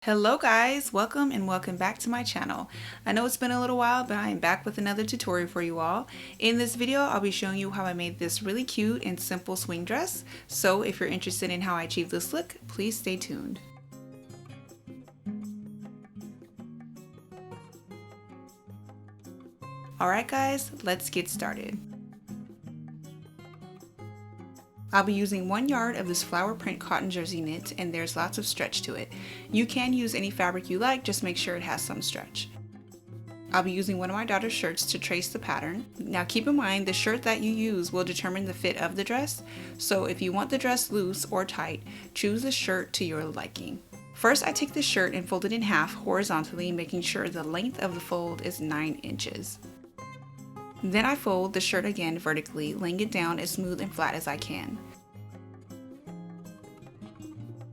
Hello guys, welcome and welcome back to my channel. I know it's been a little while, but I am back with another tutorial for you all. In this video, I'll be showing you how I made this really cute and simple swing dress. So if you're interested in how I achieved this look, please stay tuned. Alright guys, let's get started. I'll be using 1 yard of this flower print cotton jersey knit, and there's lots of stretch to it. You can use any fabric you like, just make sure it has some stretch. I'll be using one of my daughter's shirts to trace the pattern. Now keep in mind, the shirt that you use will determine the fit of the dress, so if you want the dress loose or tight, choose a shirt to your liking. First, I take the shirt and fold it in half horizontally, making sure the length of the fold is 9 inches. Then I fold the shirt again vertically, laying it down as smooth and flat as I can.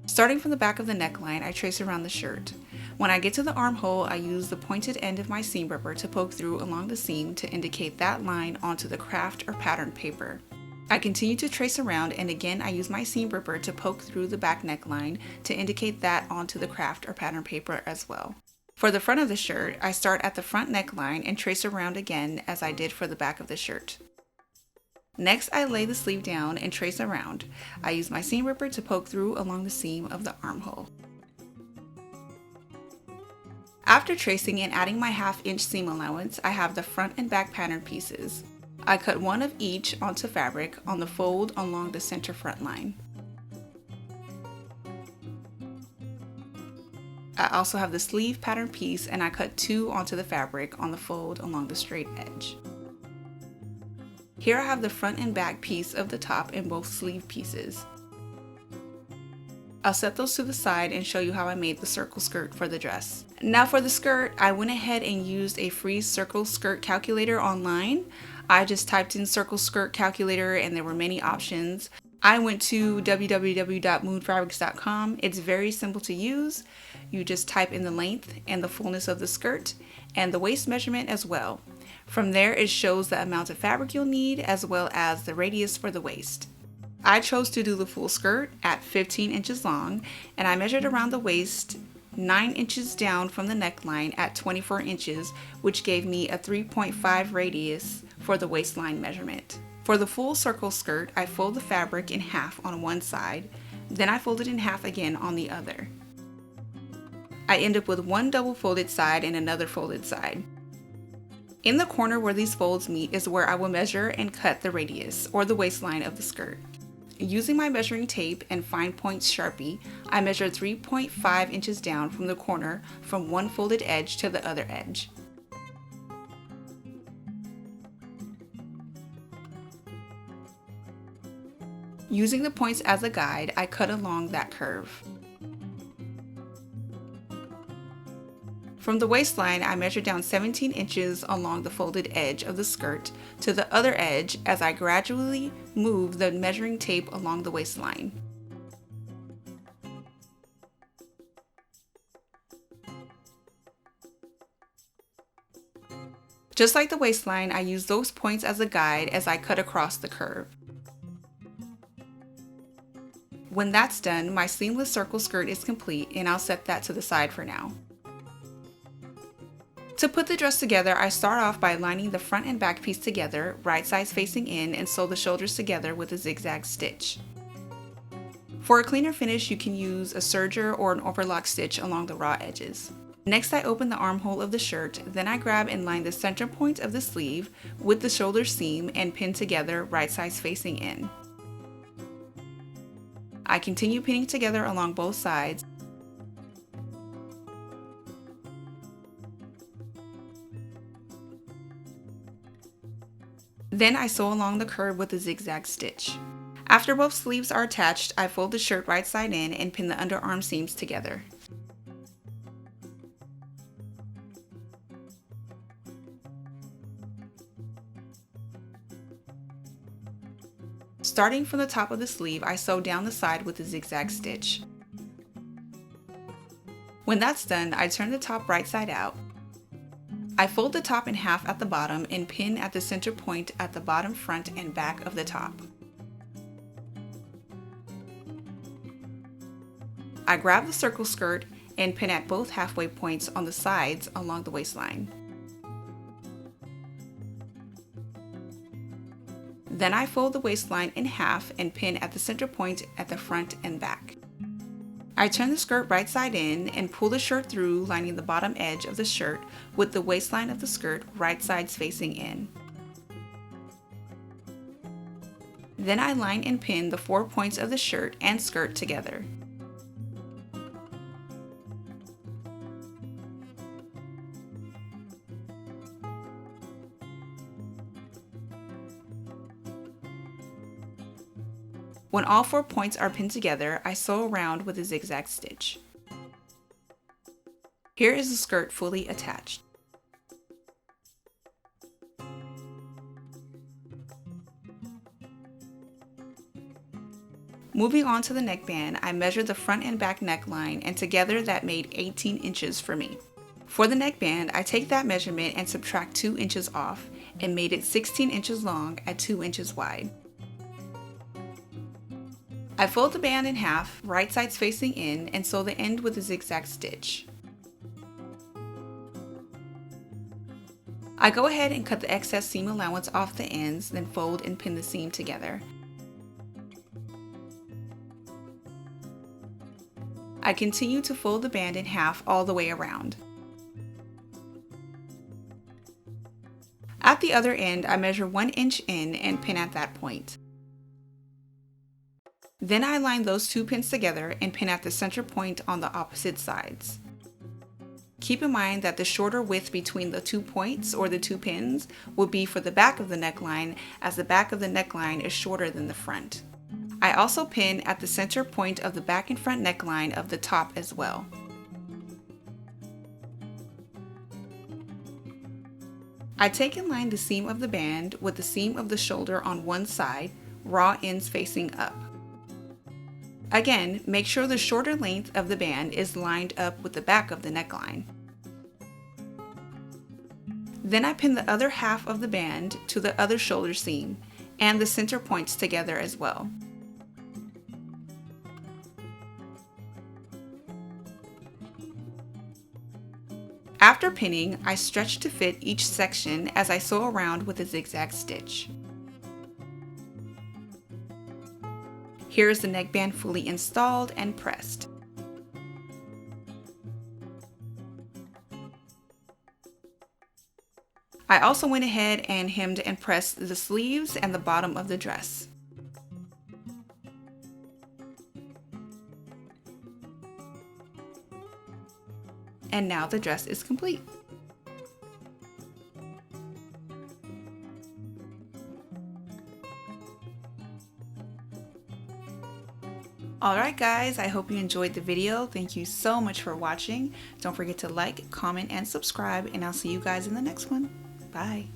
Starting from the back of the neckline, I trace around the shirt. When I get to the armhole, I use the pointed end of my seam ripper to poke through along the seam to indicate that line onto the craft or pattern paper. I continue to trace around, and again I use my seam ripper to poke through the back neckline to indicate that onto the craft or pattern paper as well. For the front of the shirt, I start at the front neckline and trace around again as I did for the back of the shirt. Next, I lay the sleeve down and trace around. I use my seam ripper to poke through along the seam of the armhole. After tracing and adding my 1/2 inch seam allowance, I have the front and back pattern pieces. I cut one of each onto fabric on the fold along the center front line. I also have the sleeve pattern piece, and I cut 2 onto the fabric on the fold along the straight edge. Here I have the front and back piece of the top in both sleeve pieces. I'll set those to the side and show you how I made the circle skirt for the dress. Now for the skirt, I went ahead and used a free circle skirt calculator online. I just typed in circle skirt calculator and there were many options. I went to www.moonfabrics.com. It's very simple to use. You just type in the length and the fullness of the skirt and the waist measurement as well. From there, it shows the amount of fabric you'll need as well as the radius for the waist. I chose to do the full skirt at 15 inches long, and I measured around the waist 9 inches down from the neckline at 24 inches, which gave me a 3.5 radius for the waistline measurement. For the full circle skirt, I fold the fabric in half on one side, then I fold it in half again on the other. I end up with one double folded side and another folded side. In the corner where these folds meet is where I will measure and cut the radius, or the waistline of the skirt. Using my measuring tape and fine point Sharpie, I measured 3.5 inches down from the corner from one folded edge to the other edge. Using the points as a guide, I cut along that curve. From the waistline, I measured down 17 inches along the folded edge of the skirt to the other edge as I gradually move the measuring tape along the waistline. Just like the waistline, I use those points as a guide as I cut across the curve. When that's done, my seamless circle skirt is complete, and I'll set that to the side for now. To put the dress together, I start off by lining the front and back piece together, right sides facing in, and sew the shoulders together with a zigzag stitch. For a cleaner finish, you can use a serger or an overlock stitch along the raw edges. Next, I open the armhole of the shirt, then I grab and line the center point of the sleeve with the shoulder seam and pin together right sides facing in. I continue pinning together along both sides. Then I sew along the curve with a zigzag stitch. After both sleeves are attached, I fold the shirt right side in and pin the underarm seams together. Starting from the top of the sleeve, I sew down the side with a zigzag stitch. When that's done, I turn the top right side out. I fold the top in half at the bottom and pin at the center point at the bottom front and back of the top. I grab the circle skirt and pin at both halfway points on the sides along the waistline. Then I fold the waistline in half and pin at the center point at the front and back. I turn the skirt right side in and pull the shirt through, lining the bottom edge of the shirt with the waistline of the skirt right sides facing in. Then I line and pin the 4 points of the shirt and skirt together. When all 4 points are pinned together, I sew around with a zigzag stitch. Here is the skirt fully attached. Moving on to the neckband, I measured the front and back neckline, and together that made 18 inches for me. For the neckband, I take that measurement and subtract 2 inches off and made it 16 inches long at 2 inches wide. I fold the band in half, right sides facing in, and sew the end with a zigzag stitch. I go ahead and cut the excess seam allowance off the ends, then fold and pin the seam together. I continue to fold the band in half all the way around. At the other end, I measure 1 inch in and pin at that point. Then I line those 2 pins together and pin at the center point on the opposite sides. Keep in mind that the shorter width between the 2 points or the 2 pins will be for the back of the neckline, as the back of the neckline is shorter than the front. I also pin at the center point of the back and front neckline of the top as well. I take and line the seam of the band with the seam of the shoulder on one side, raw ends facing up. Again, make sure the shorter length of the band is lined up with the back of the neckline. Then I pin the other half of the band to the other shoulder seam and the center points together as well. After pinning, I stretch to fit each section as I sew around with a zigzag stitch. Here is the neckband fully installed and pressed. I also went ahead and hemmed and pressed the sleeves and the bottom of the dress. And now the dress is complete. Alright guys, I hope you enjoyed the video. Thank you so much for watching. Don't forget to like, comment, and subscribe, and I'll see you guys in the next one. Bye.